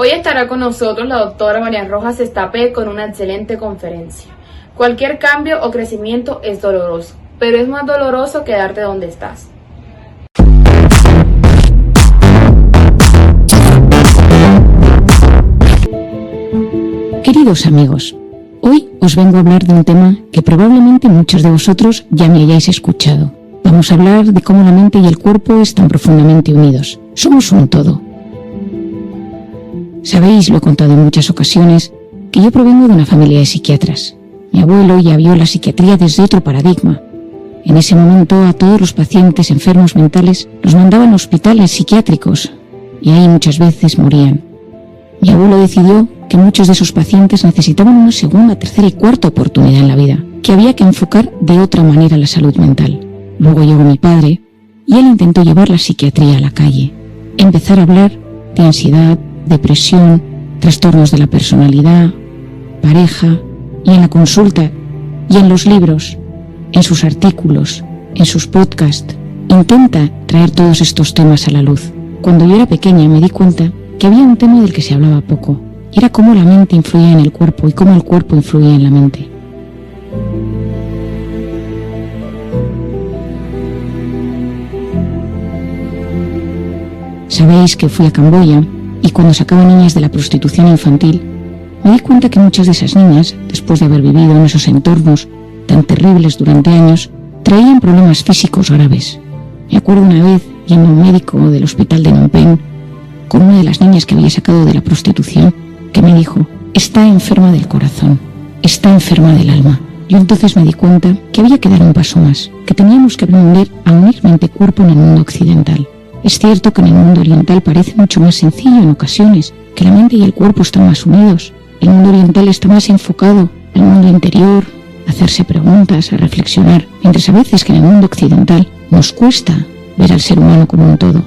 Hoy estará con nosotros la doctora María Rojas Estapé con una excelente conferencia. Cualquier cambio o crecimiento es doloroso, pero es más doloroso quedarte donde estás. Queridos amigos, hoy os vengo a hablar de un tema que probablemente muchos de vosotros ya me hayáis escuchado. Vamos a hablar de cómo la mente y el cuerpo están profundamente unidos. Somos un todo. Sabéis, lo he contado en muchas ocasiones, que yo provengo de una familia de psiquiatras. Mi abuelo ya vio la psiquiatría desde otro paradigma. En ese momento a todos los pacientes enfermos mentales los mandaban a hospitales psiquiátricos y ahí muchas veces morían. Mi abuelo decidió que muchos de esos pacientes necesitaban una segunda, tercera y cuarta oportunidad en la vida, que había que enfocar de otra manera la salud mental. Luego llegó mi padre y él intentó llevar la psiquiatría a la calle, empezar a hablar de ansiedad, depresión, trastornos de la personalidad, pareja, y en la consulta, y en los libros, en sus artículos, en sus podcasts, intenta traer todos estos temas a la luz. Cuando yo era pequeña me di cuenta que había un tema del que se hablaba poco, y era cómo la mente influía en el cuerpo y cómo el cuerpo influía en la mente. Sabéis que fui a Camboya y cuando sacaba niñas de la prostitución infantil, me di cuenta que muchas de esas niñas, después de haber vivido en esos entornos tan terribles durante años, traían problemas físicos graves. Me acuerdo una vez yendo a un médico del hospital de Phnom Penh con una de las niñas que había sacado de la prostitución, que me dijo: está enferma del corazón, está enferma del alma. Yo entonces me di cuenta que había que dar un paso más, que teníamos que aprender a unir mente-cuerpo en el mundo occidental. Es cierto que en el mundo oriental parece mucho más sencillo en ocasiones, que la mente y el cuerpo están más unidos. El mundo oriental está más enfocado al mundo interior, a hacerse preguntas, a reflexionar, mientras a veces que en el mundo occidental nos cuesta ver al ser humano como un todo.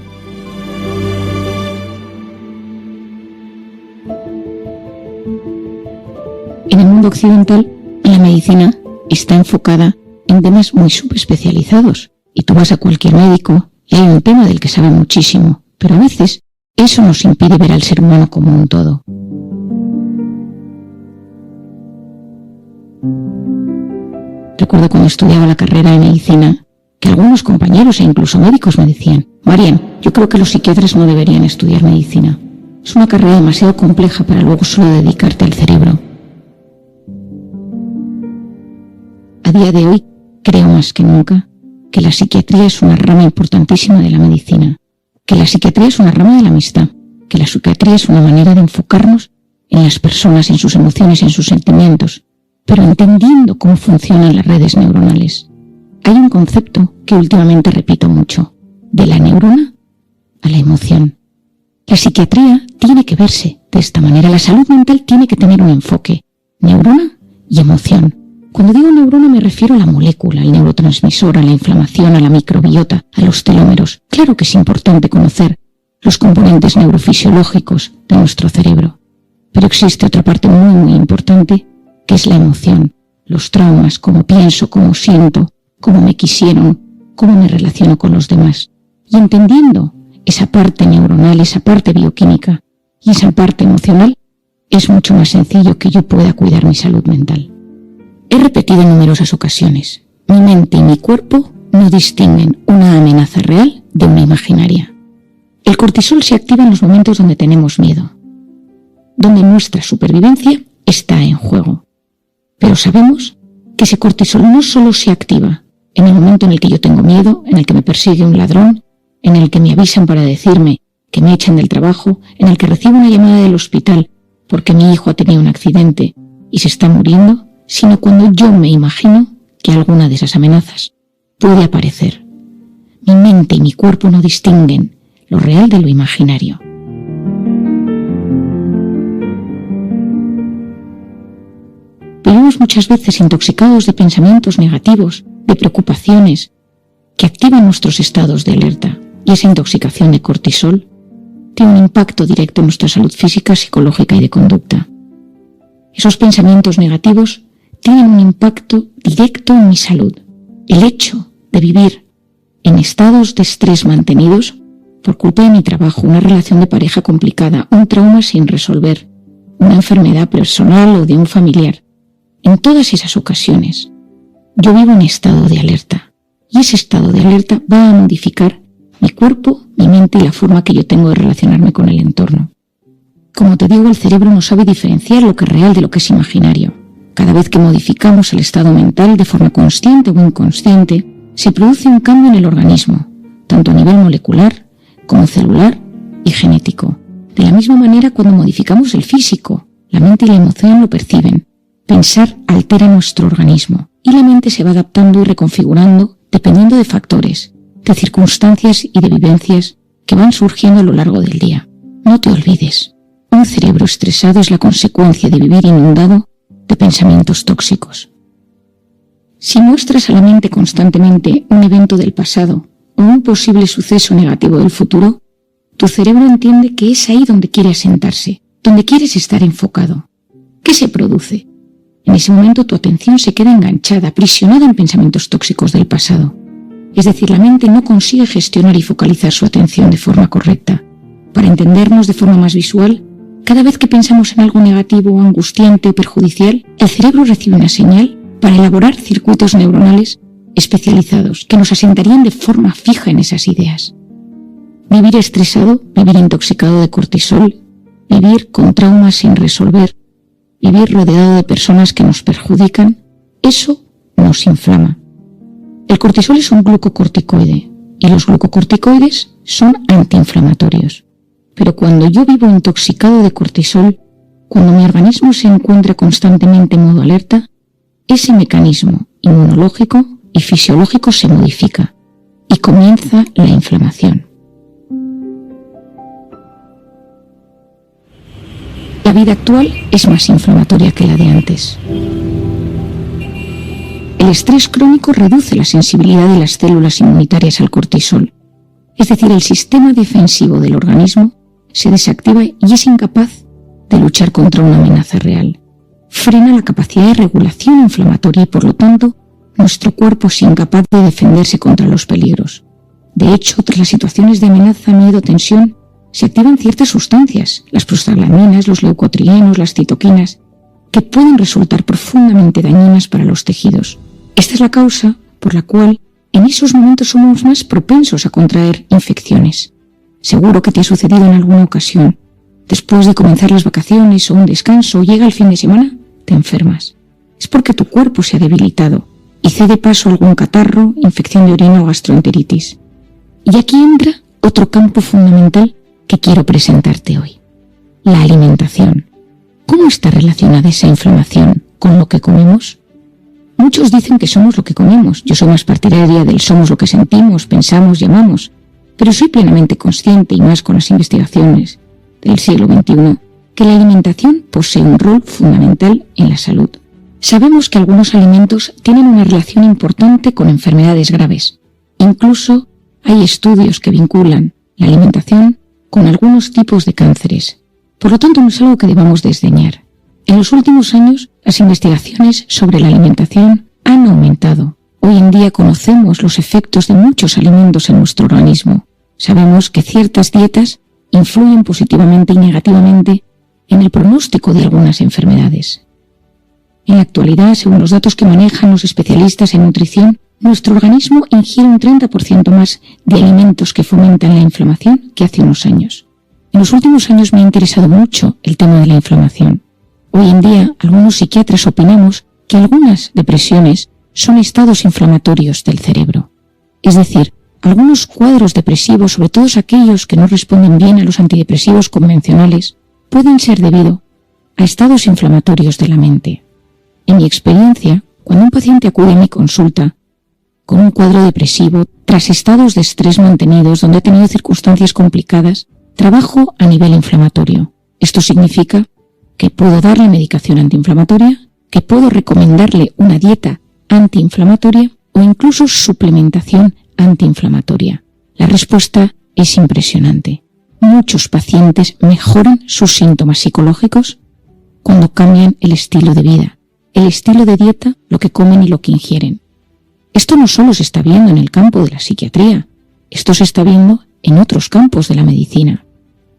En el mundo occidental, la medicina está enfocada en temas muy subespecializados, y tú vas a cualquier médico y hay un tema del que sabe muchísimo, pero a veces eso nos impide ver al ser humano como un todo. Recuerdo cuando estudiaba la carrera de medicina que algunos compañeros e incluso médicos me decían: Marian, yo creo que los psiquiatras no deberían estudiar medicina. Es una carrera demasiado compleja para luego solo dedicarte al cerebro. A día de hoy creo más que nunca que la psiquiatría es una rama importantísima de la medicina, que la psiquiatría es una rama de la amistad, que la psiquiatría es una manera de enfocarnos en las personas, en sus emociones, en sus sentimientos, pero entendiendo cómo funcionan las redes neuronales. Hay un concepto que últimamente repito mucho: de la neurona a la emoción. La psiquiatría tiene que verse de esta manera. La salud mental tiene que tener un enfoque: neurona y emoción. Cuando digo neurona me refiero a la molécula, al neurotransmisor, a la inflamación, a la microbiota, a los telómeros. Claro que es importante conocer los componentes neurofisiológicos de nuestro cerebro, pero existe otra parte muy importante, que es la emoción, los traumas, cómo pienso, cómo siento, cómo me quisieron, cómo me relaciono con los demás. Y entendiendo esa parte neuronal, esa parte bioquímica y esa parte emocional, es mucho más sencillo que yo pueda cuidar mi salud mental. He repetido en numerosas ocasiones: mi mente y mi cuerpo no distinguen una amenaza real de una imaginaria. El cortisol se activa en los momentos donde tenemos miedo, donde nuestra supervivencia está en juego. Pero sabemos que ese cortisol no solo se activa en el momento en el que yo tengo miedo, en el que me persigue un ladrón, en el que me avisan para decirme que me echan del trabajo, en el que recibo una llamada del hospital porque mi hijo ha tenido un accidente y se está muriendo, sino cuando yo me imagino que alguna de esas amenazas puede aparecer. Mi mente y mi cuerpo no distinguen lo real de lo imaginario. Vivimos muchas veces intoxicados de pensamientos negativos, de preocupaciones, que activan nuestros estados de alerta, y esa intoxicación de cortisol tiene un impacto directo en nuestra salud física, psicológica y de conducta. Esos pensamientos negativos tienen un impacto directo en mi salud. El hecho de vivir en estados de estrés mantenidos por culpa de mi trabajo, una relación de pareja complicada, un trauma sin resolver, una enfermedad personal o de un familiar. En todas esas ocasiones, yo vivo en estado de alerta, y ese estado de alerta va a modificar mi cuerpo, mi mente y la forma que yo tengo de relacionarme con el entorno. Como te digo, el cerebro no sabe diferenciar lo que es real de lo que es imaginario. Cada vez que modificamos el estado mental de forma consciente o inconsciente, se produce un cambio en el organismo, tanto a nivel molecular como celular y genético. De la misma manera, cuando modificamos el físico, la mente y la emoción lo perciben. Pensar altera nuestro organismo y la mente se va adaptando y reconfigurando dependiendo de factores, de circunstancias y de vivencias que van surgiendo a lo largo del día. No te olvides, un cerebro estresado es la consecuencia de vivir inundado de pensamientos tóxicos. Si muestras a la mente constantemente un evento del pasado o un posible suceso negativo del futuro, tu cerebro entiende que es ahí donde quiere asentarse, donde quieres estar enfocado. ¿Qué se produce? En ese momento tu atención se queda enganchada, aprisionada en pensamientos tóxicos del pasado. Es decir, la mente no consigue gestionar y focalizar su atención de forma correcta. Para entendernos de forma más visual, cada vez que pensamos en algo negativo, angustiante o perjudicial, el cerebro recibe una señal para elaborar circuitos neuronales especializados que nos asentarían de forma fija en esas ideas. Vivir estresado, vivir intoxicado de cortisol, vivir con traumas sin resolver, vivir rodeado de personas que nos perjudican, eso nos inflama. El cortisol es un glucocorticoide y los glucocorticoides son antiinflamatorios. Pero cuando yo vivo intoxicado de cortisol, cuando mi organismo se encuentra constantemente en modo alerta, ese mecanismo inmunológico y fisiológico se modifica y comienza la inflamación. La vida actual es más inflamatoria que la de antes. El estrés crónico reduce la sensibilidad de las células inmunitarias al cortisol. Es decir, el sistema defensivo del organismo se desactiva y es incapaz de luchar contra una amenaza real. Frena la capacidad de regulación inflamatoria y, por lo tanto, nuestro cuerpo es incapaz de defenderse contra los peligros. De hecho, tras las situaciones de amenaza, miedo, tensión, se activan ciertas sustancias, las prostaglandinas, los leucotrienos, las citoquinas, que pueden resultar profundamente dañinas para los tejidos. Esta es la causa por la cual en esos momentos somos más propensos a contraer infecciones. Seguro que te ha sucedido en alguna ocasión. Después de comenzar las vacaciones o un descanso, llega el fin de semana, te enfermas. Es porque tu cuerpo se ha debilitado y cede paso a algún catarro, infección de orina o gastroenteritis. Y aquí entra otro campo fundamental que quiero presentarte hoy: la alimentación. ¿Cómo está relacionada esa inflamación con lo que comemos? Muchos dicen que somos lo que comemos. Yo soy más partidaria del somos lo que sentimos, pensamos y amamos. Pero soy plenamente consciente, y más con las investigaciones del siglo XXI, que la alimentación posee un rol fundamental en la salud. Sabemos que algunos alimentos tienen una relación importante con enfermedades graves. Incluso hay estudios que vinculan la alimentación con algunos tipos de cánceres. Por lo tanto, no es algo que debamos desdeñar. En los últimos años, las investigaciones sobre la alimentación han aumentado. Hoy en día conocemos los efectos de muchos alimentos en nuestro organismo. Sabemos que ciertas dietas influyen positivamente y negativamente en el pronóstico de algunas enfermedades. En la actualidad, según los datos que manejan los especialistas en nutrición, nuestro organismo ingiere un 30% más de alimentos que fomentan la inflamación que hace unos años. En los últimos años me ha interesado mucho el tema de la inflamación. Hoy en día, algunos psiquiatras opinamos que algunas depresiones son estados inflamatorios del cerebro. Es decir, algunos cuadros depresivos, sobre todo aquellos que no responden bien a los antidepresivos convencionales, pueden ser debido a estados inflamatorios de la mente. En mi experiencia, cuando un paciente acude a mi consulta con un cuadro depresivo, tras estados de estrés mantenidos donde ha tenido circunstancias complicadas, trabajo a nivel inflamatorio. Esto significa que puedo darle medicación antiinflamatoria, que puedo recomendarle una dieta antiinflamatoria o incluso suplementación antiinflamatoria. La respuesta es impresionante. Muchos pacientes mejoran sus síntomas psicológicos cuando cambian el estilo de vida, el estilo de dieta, lo que comen y lo que ingieren. Esto no solo se está viendo en el campo de la psiquiatría, esto se está viendo en otros campos de la medicina.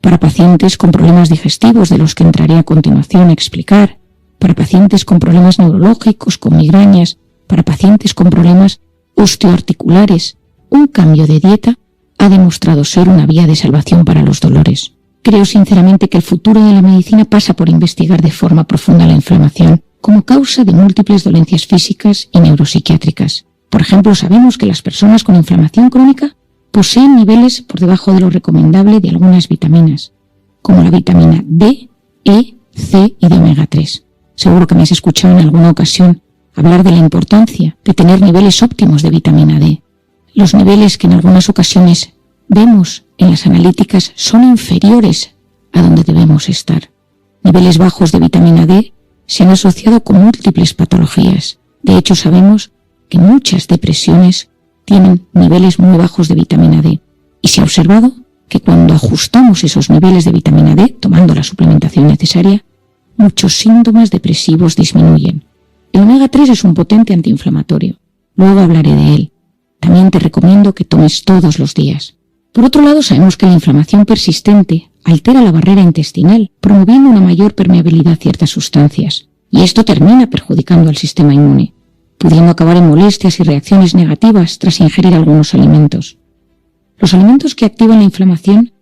Para pacientes con problemas digestivos, de los que entraré a continuación a explicar, para pacientes con problemas neurológicos, con migrañas, para pacientes con problemas osteoarticulares, un cambio de dieta ha demostrado ser una vía de salvación para los dolores. Creo sinceramente que el futuro de la medicina pasa por investigar de forma profunda la inflamación como causa de múltiples dolencias físicas y neuropsiquiátricas. Por ejemplo, sabemos que las personas con inflamación crónica poseen niveles por debajo de lo recomendable de algunas vitaminas, como la vitamina D, E, C y de omega 3. Seguro que me has escuchado en alguna ocasión hablar de la importancia de tener niveles óptimos de vitamina D. Los niveles que en algunas ocasiones vemos en las analíticas son inferiores a donde debemos estar. Niveles bajos de vitamina D se han asociado con múltiples patologías. De hecho, sabemos que muchas depresiones tienen niveles muy bajos de vitamina D. Y se ha observado que cuando ajustamos esos niveles de vitamina D, tomando la suplementación necesaria, muchos síntomas depresivos disminuyen. El omega 3 es un potente antiinflamatorio. Luego hablaré de él. También te recomiendo que tomes todos los días. Por otro lado, sabemos que la inflamación persistente altera la barrera intestinal, promoviendo una mayor permeabilidad a ciertas sustancias. Y esto termina perjudicando al sistema inmune, pudiendo acabar en molestias y reacciones negativas tras ingerir algunos alimentos. Los alimentos que activan la inflamación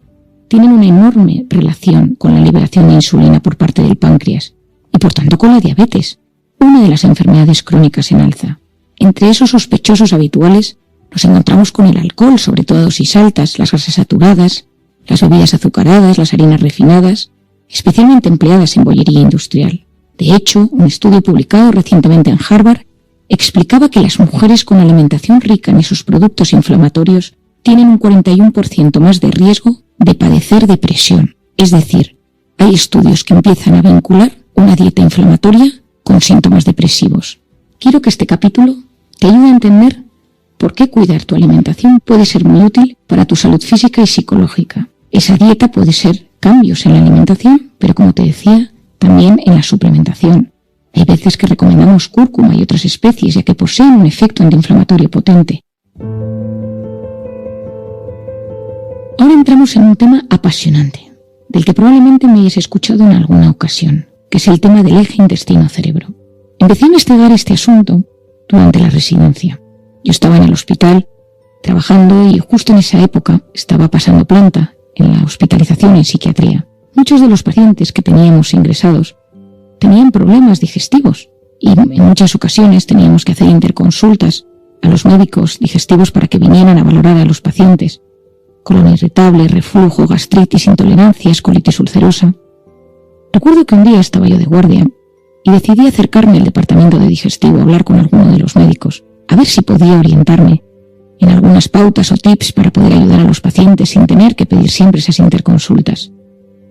tienen una enorme relación con la liberación de insulina por parte del páncreas y por tanto con la diabetes, una de las enfermedades crónicas en alza. Entre esos sospechosos habituales nos encontramos con el alcohol, sobre todo a dosis altas, las grasas saturadas, las bebidas azucaradas, las harinas refinadas, especialmente empleadas en bollería industrial. De hecho, un estudio publicado recientemente en Harvard explicaba que las mujeres con alimentación rica en esos productos inflamatorios tienen un 41% más de riesgo de padecer depresión. Es decir, hay estudios que empiezan a vincular una dieta inflamatoria con síntomas depresivos. Quiero que este capítulo te ayude a entender por qué cuidar tu alimentación puede ser muy útil para tu salud física y psicológica. Esa dieta puede ser cambios en la alimentación, pero como te decía, también en la suplementación. Hay veces que recomendamos cúrcuma y otras especies, ya que poseen un efecto antiinflamatorio potente. Ahora entramos en un tema apasionante, del que probablemente me hayas escuchado en alguna ocasión, que es el tema del eje intestino-cerebro. Empecé a investigar este asunto durante la residencia. Yo estaba en el hospital trabajando y justo en esa época estaba pasando planta en la hospitalización en psiquiatría. Muchos de los pacientes que teníamos ingresados tenían problemas digestivos y en muchas ocasiones teníamos que hacer interconsultas a los médicos digestivos para que vinieran a valorar a los pacientes. Colon irritable, reflujo, gastritis, intolerancias, colitis ulcerosa. Recuerdo que un día estaba yo de guardia y decidí acercarme al departamento de digestivo a hablar con alguno de los médicos, a ver si podía orientarme en algunas pautas o tips para poder ayudar a los pacientes sin tener que pedir siempre esas interconsultas.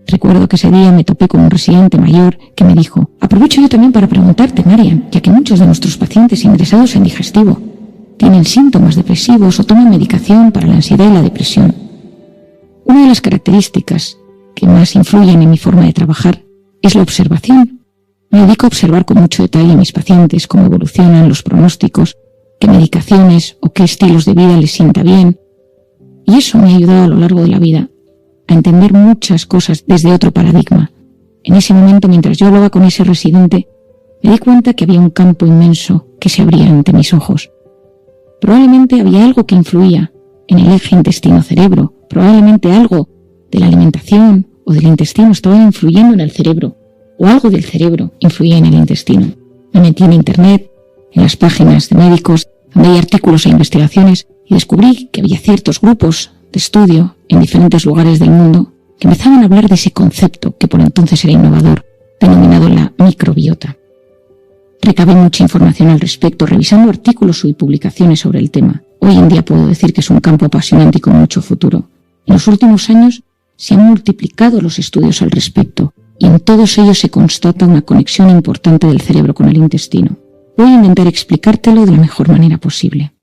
Recuerdo que ese día me topé con un residente mayor que me dijo: aprovecho yo también para preguntarte, Marian, ya que muchos de nuestros pacientes ingresados en digestivo tienen síntomas depresivos o toman medicación para la ansiedad y la depresión. Una de las características que más influyen en mi forma de trabajar es la observación. Me dedico a observar con mucho detalle a mis pacientes, cómo evolucionan los pronósticos, qué medicaciones o qué estilos de vida les sienta bien. Y eso me ha ayudado a lo largo de la vida a entender muchas cosas desde otro paradigma. En ese momento, mientras yo hablaba con ese residente, me di cuenta que había un campo inmenso que se abría ante mis ojos. Probablemente había algo que influía en el eje intestino-cerebro, probablemente algo de la alimentación o del intestino estaba influyendo en el cerebro, o algo del cerebro influía en el intestino. Me metí en internet, en las páginas de médicos, donde hay artículos e investigaciones, y descubrí que había ciertos grupos de estudio en diferentes lugares del mundo que empezaban a hablar de ese concepto que por entonces era innovador, denominado la microbiota. Recabé mucha información al respecto, revisando artículos y publicaciones sobre el tema. Hoy en día puedo decir que es un campo apasionante y con mucho futuro. En los últimos años se han multiplicado los estudios al respecto, y en todos ellos se constata una conexión importante del cerebro con el intestino. Voy a intentar explicártelo de la mejor manera posible.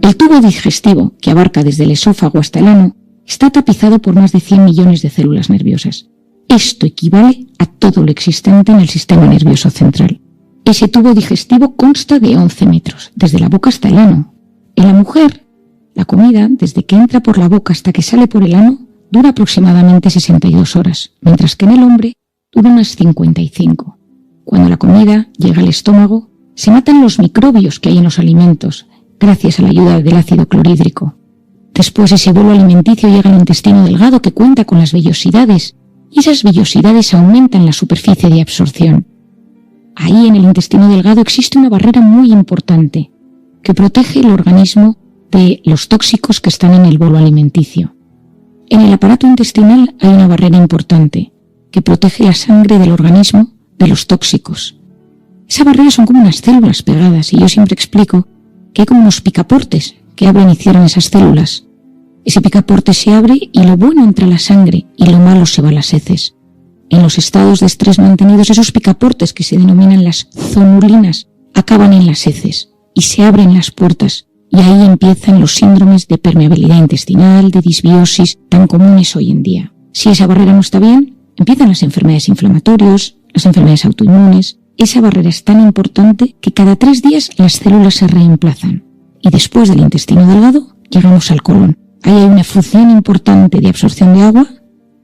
El tubo digestivo, que abarca desde el esófago hasta el ano, está tapizado por más de 100 millones de células nerviosas. Esto equivale a todo lo existente en el sistema nervioso central. Ese tubo digestivo consta de 11 metros, desde la boca hasta el ano. En la mujer, la comida, desde que entra por la boca hasta que sale por el ano, dura aproximadamente 62 horas, mientras que en el hombre dura unas 55. Cuando la comida llega al estómago, se matan los microbios que hay en los alimentos, gracias a la ayuda del ácido clorhídrico. Después ese bolo alimenticio llega al intestino delgado, que cuenta con las vellosidades, y esas vellosidades aumentan la superficie de absorción. Ahí en el intestino delgado existe una barrera muy importante, que protege el organismo de los tóxicos que están en el bolo alimenticio. En el aparato intestinal hay una barrera importante, que protege la sangre del organismo de los tóxicos. Esa barrera son como unas células pegadas, y yo siempre explico que hay como unos picaportes que abren y cierran esas células. Ese picaporte se abre y lo bueno entra a la sangre y lo malo se va a las heces. En los estados de estrés mantenidos, esos picaportes, que se denominan las zonulinas, acaban en las heces y se abren las puertas, y ahí empiezan los síndromes de permeabilidad intestinal, de disbiosis, tan comunes hoy en día. Si esa barrera no está bien, empiezan las enfermedades inflamatorias, las enfermedades autoinmunes. Esa barrera es tan importante que cada 3 días las células se reemplazan. Y después del intestino delgado, llegamos al colon. Ahí hay una función importante de absorción de agua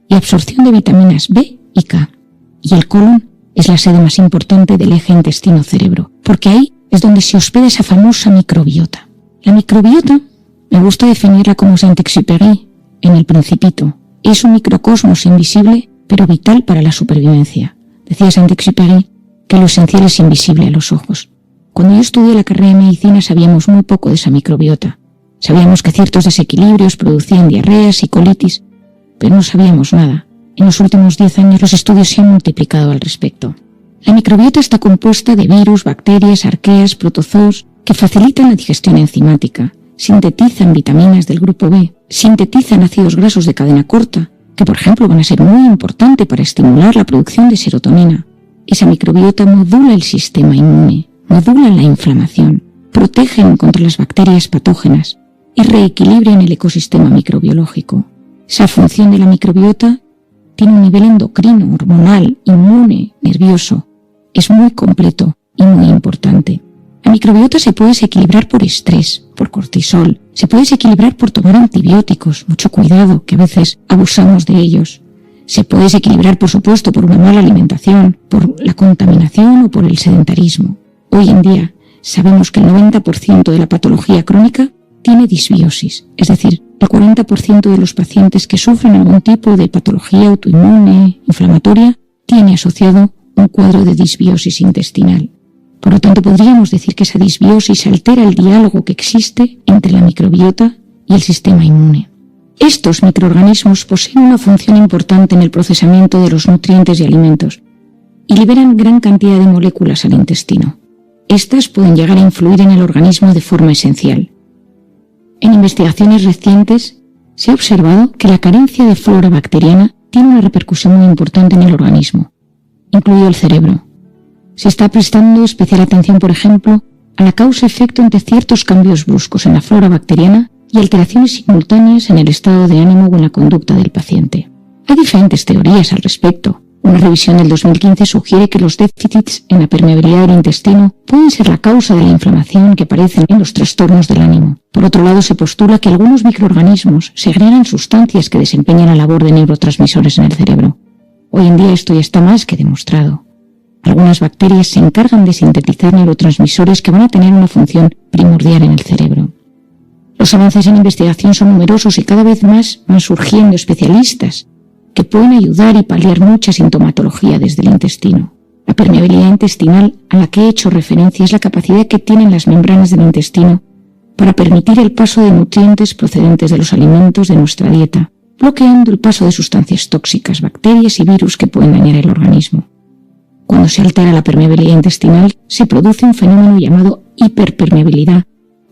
y absorción de vitaminas B y K. Y el colon es la sede más importante del eje intestino-cerebro, porque ahí es donde se hospeda esa famosa microbiota. La microbiota, me gusta definirla como Saint-Exupéry en El Principito. Es un microcosmos invisible, pero vital para la supervivencia. Decía Saint-Exupéry que lo esencial es invisible a los ojos. Cuando yo estudié la carrera de medicina sabíamos muy poco de esa microbiota. Sabíamos que ciertos desequilibrios producían diarreas y colitis, pero no sabíamos nada. En los últimos 10 años los estudios se han multiplicado al respecto. La microbiota está compuesta de virus, bacterias, arqueas, protozoos, que facilitan la digestión enzimática, sintetizan vitaminas del grupo B, sintetizan ácidos grasos de cadena corta, que por ejemplo van a ser muy importantes para estimular la producción de serotonina. Esa microbiota modula el sistema inmune, modula la inflamación, protegen contra las bacterias patógenas y reequilibran el ecosistema microbiológico. Esa función de la microbiota tiene un nivel endocrino, hormonal, inmune, nervioso. Es muy completo y muy importante. La microbiota se puede desequilibrar por estrés, por cortisol, se puede desequilibrar por tomar antibióticos, mucho cuidado, que a veces abusamos de ellos. Se puede desequilibrar, por supuesto, por una mala alimentación, por la contaminación o por el sedentarismo. Hoy en día sabemos que el 90% de la patología crónica tiene disbiosis, es decir, el 40% de los pacientes que sufren algún tipo de patología autoinmune, inflamatoria, tiene asociado un cuadro de disbiosis intestinal. Por lo tanto, podríamos decir que esa disbiosis altera el diálogo que existe entre la microbiota y el sistema inmune. Estos microorganismos poseen una función importante en el procesamiento de los nutrientes y alimentos y liberan gran cantidad de moléculas al intestino. Estas pueden llegar a influir en el organismo de forma esencial. En investigaciones recientes se ha observado que la carencia de flora bacteriana tiene una repercusión muy importante en el organismo, incluido el cerebro. Se está prestando especial atención, por ejemplo, a la causa-efecto entre ciertos cambios bruscos en la flora bacteriana y alteraciones simultáneas en el estado de ánimo o en la conducta del paciente. Hay diferentes teorías al respecto. Una revisión del 2015 sugiere que los déficits en la permeabilidad del intestino pueden ser la causa de la inflamación que aparece en los trastornos del ánimo. Por otro lado, se postula que algunos microorganismos segregan sustancias que desempeñan la labor de neurotransmisores en el cerebro. Hoy en día esto ya está más que demostrado. Algunas bacterias se encargan de sintetizar neurotransmisores que van a tener una función primordial en el cerebro. Los avances en investigación son numerosos y cada vez más van surgiendo especialistas que pueden ayudar y paliar mucha sintomatología desde el intestino. La permeabilidad intestinal a la que he hecho referencia es la capacidad que tienen las membranas del intestino para permitir el paso de nutrientes procedentes de los alimentos de nuestra dieta, bloqueando el paso de sustancias tóxicas, bacterias y virus que pueden dañar el organismo. Cuando se altera la permeabilidad intestinal, se produce un fenómeno llamado hiperpermeabilidad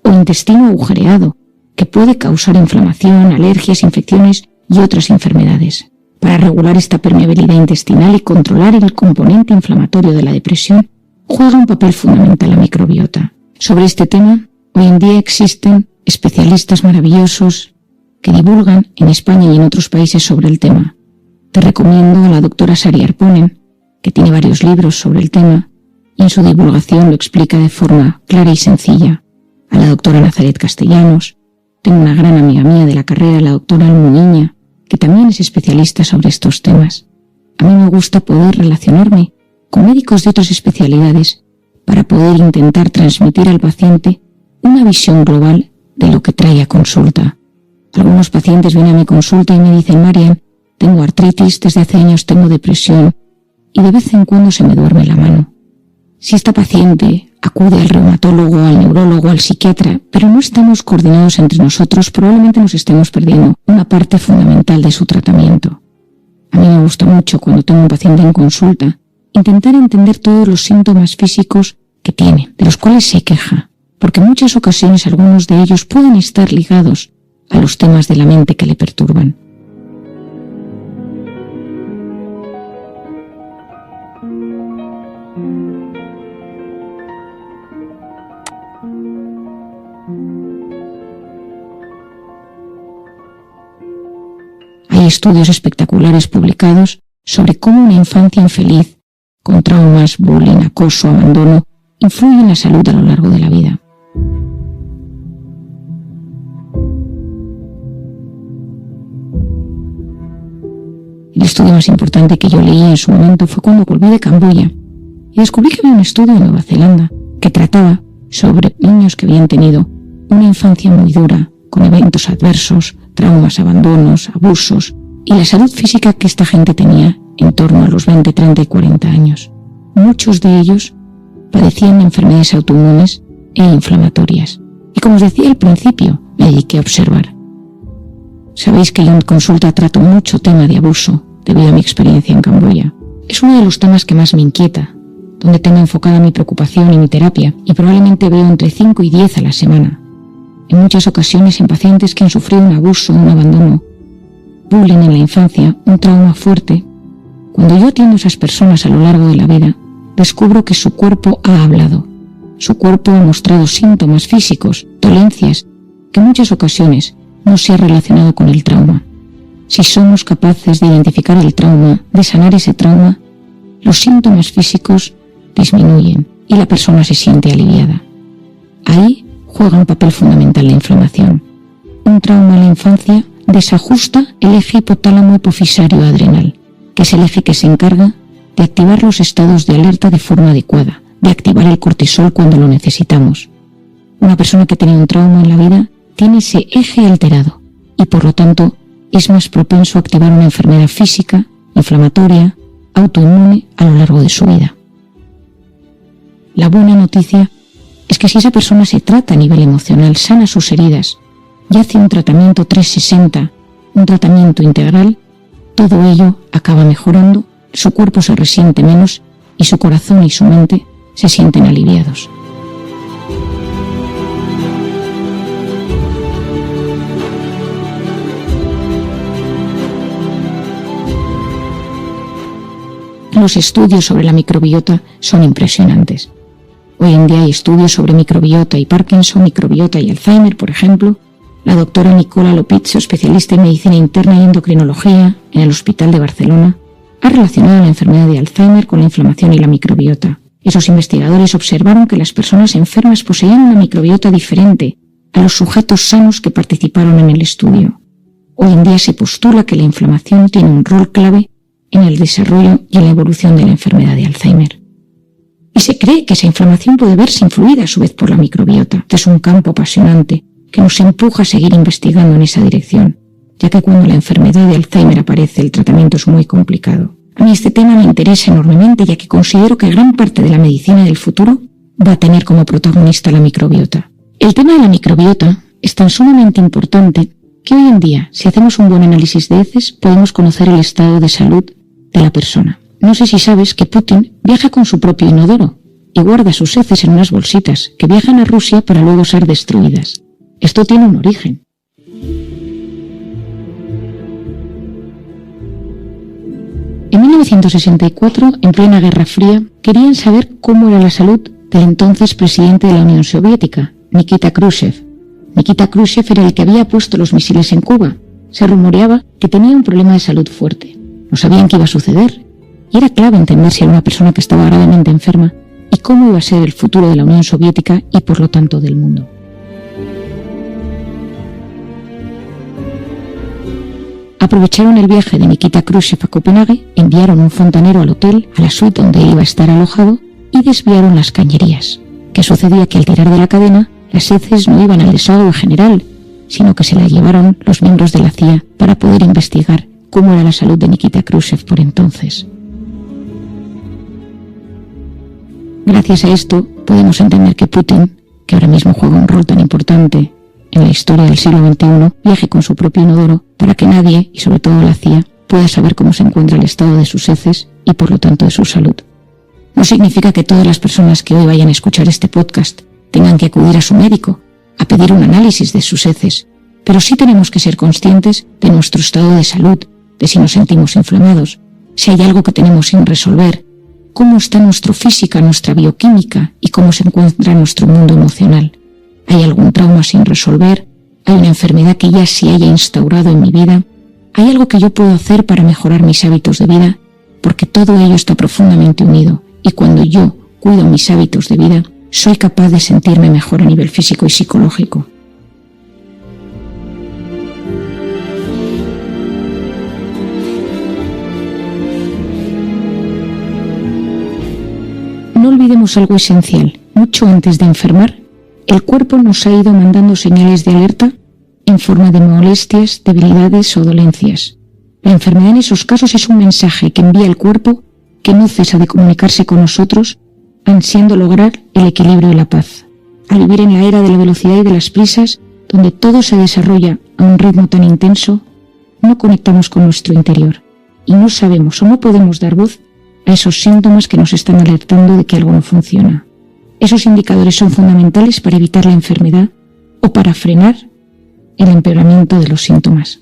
o intestino agujereado, que puede causar inflamación, alergias, infecciones y otras enfermedades. Para regular esta permeabilidad intestinal y controlar el componente inflamatorio de la depresión, juega un papel fundamental la microbiota. Sobre este tema, hoy en día existen especialistas maravillosos que divulgan en España y en otros países sobre el tema. Te recomiendo a la doctora Sari Arponen, que tiene varios libros sobre el tema y en su divulgación lo explica de forma clara y sencilla. a la doctora Nazaret Castellanos. Tengo una gran amiga mía de la carrera, la doctora Almuniña, que también es especialista sobre estos temas. A mí me gusta poder relacionarme con médicos de otras especialidades para poder intentar transmitir al paciente una visión global de lo que trae a consulta. Algunos pacientes vienen a mi consulta y me dicen: Marian, tengo artritis, desde hace años tengo depresión y de vez en cuando se me duerme la mano. Si esta paciente acude al reumatólogo, al neurólogo, al psiquiatra, pero no estamos coordinados entre nosotros, probablemente nos estemos perdiendo una parte fundamental de su tratamiento. A mí me gusta mucho, cuando tengo un paciente en consulta, intentar entender todos los síntomas físicos que tiene, de los cuales se queja, porque en muchas ocasiones algunos de ellos pueden estar ligados a los temas de la mente que le perturban. Hay estudios espectaculares publicados sobre cómo una infancia infeliz, con traumas, bullying, acoso, abandono, influye en la salud a lo largo de la vida. El estudio más importante que yo leí en su momento fue cuando volví de Camboya y descubrí que había un estudio en Nueva Zelanda que trataba sobre niños que habían tenido una infancia muy dura, con eventos adversos, traumas, abandonos, abusos y la salud física que esta gente tenía en torno a los 20, 30 y 40 años. Muchos de ellos padecían de enfermedades autoinmunes e inflamatorias. Y como os decía al principio, me dediqué a observar. Sabéis que yo en consulta trato mucho tema de abuso debido a mi experiencia en Camboya. Es uno de los temas que más me inquieta, donde tengo enfocada mi preocupación y mi terapia, y probablemente veo entre 5 y 10 a la semana. En muchas ocasiones en pacientes que han sufrido un abuso, un abandono, bullying en la infancia, un trauma fuerte. Cuando yo atiendo a esas personas a lo largo de la vida, descubro que su cuerpo ha hablado. Su cuerpo ha mostrado síntomas físicos, dolencias, que en muchas ocasiones no se ha relacionado con el trauma. Si somos capaces de identificar el trauma, de sanar ese trauma, los síntomas físicos disminuyen y la persona se siente aliviada. Ahí juega un papel fundamental la inflamación. Un trauma en la infancia desajusta el eje hipotálamo-hipofisario adrenal, que es el eje que se encarga de activar los estados de alerta de forma adecuada, de activar el cortisol cuando lo necesitamos. Una persona que tiene un trauma en la vida tiene ese eje alterado y por lo tanto es más propenso a activar una enfermedad física, inflamatoria, autoinmune a lo largo de su vida. La buena noticia es que si esa persona se trata a nivel emocional, sana sus heridas y hace un tratamiento 360, un tratamiento integral, todo ello acaba mejorando, su cuerpo se resiente menos y su corazón y su mente se sienten aliviados. Los estudios sobre la microbiota son impresionantes. Hoy en día hay estudios sobre microbiota y Parkinson, microbiota y Alzheimer, por ejemplo. La doctora Nicola Lopizzo, especialista en medicina interna y endocrinología en el Hospital de Barcelona, ha relacionado la enfermedad de Alzheimer con la inflamación y la microbiota. Esos investigadores observaron que las personas enfermas poseían una microbiota diferente a los sujetos sanos que participaron en el estudio. Hoy en día se postula que la inflamación tiene un rol clave en el desarrollo y en la evolución de la enfermedad de Alzheimer. Y se cree que esa inflamación puede verse influida a su vez por la microbiota. Este es un campo apasionante que nos empuja a seguir investigando en esa dirección, ya que cuando la enfermedad de Alzheimer aparece, el tratamiento es muy complicado. A mí este tema me interesa enormemente, ya que considero que gran parte de la medicina del futuro va a tener como protagonista la microbiota. El tema de la microbiota es tan sumamente importante que hoy en día, si hacemos un buen análisis de heces, podemos conocer el estado de salud de la persona. No sé si sabes que Putin viaja con su propio inodoro y guarda sus heces en unas bolsitas que viajan a Rusia para luego ser destruidas. Esto tiene un origen. En 1964, en plena Guerra Fría, querían saber cómo era la salud del entonces presidente de la Unión Soviética, Nikita Khrushchev. Nikita Khrushchev era el que había puesto los misiles en Cuba. Se rumoreaba que tenía un problema de salud fuerte. No sabían qué iba a suceder. Y era clave entender si era una persona que estaba gravemente enferma y cómo iba a ser el futuro de la Unión Soviética y por lo tanto del mundo. Aprovecharon el viaje de Nikita Khrushchev a Copenhague, enviaron un fontanero al hotel, a la suite donde iba a estar alojado, y desviaron las cañerías. ¿Qué sucedía? Que al tirar de la cadena, las heces no iban al desagüe general, sino que se las llevaron los miembros de la CIA para poder investigar cómo era la salud de Nikita Khrushchev por entonces. Gracias a esto podemos entender que Putin, que ahora mismo juega un rol tan importante en la historia del siglo XXI, viaje con su propio inodoro para que nadie, y sobre todo la CIA, pueda saber cómo se encuentra el estado de sus heces y por lo tanto de su salud. No significa que todas las personas que hoy vayan a escuchar este podcast tengan que acudir a su médico a pedir un análisis de sus heces, pero sí tenemos que ser conscientes de nuestro estado de salud, de si nos sentimos inflamados, si hay algo que tenemos sin resolver, cómo está nuestra física, nuestra bioquímica y cómo se encuentra nuestro mundo emocional. ¿Hay algún trauma sin resolver? ¿Hay una enfermedad que ya se haya instaurado en mi vida? ¿Hay algo que yo puedo hacer para mejorar mis hábitos de vida? Porque todo ello está profundamente unido, y cuando yo cuido mis hábitos de vida, soy capaz de sentirme mejor a nivel físico y psicológico. No olvidemos algo esencial. Mucho antes de enfermar, el cuerpo nos ha ido mandando señales de alerta en forma de molestias, debilidades o dolencias. La enfermedad en esos casos es un mensaje que envía el cuerpo que no cesa de comunicarse con nosotros, ansiando lograr el equilibrio y la paz. Al vivir en la era de la velocidad y de las prisas, donde todo se desarrolla a un ritmo tan intenso, no conectamos con nuestro interior y no sabemos o no podemos dar voz a esos síntomas que nos están alertando de que algo no funciona. Esos indicadores son fundamentales para evitar la enfermedad o para frenar el empeoramiento de los síntomas.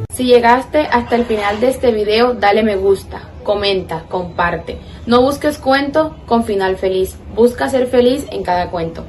Si llegaste hasta el final de este video, dale me gusta, comenta, comparte. No busques cuento con final feliz, busca ser feliz en cada cuento.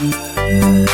Thank you.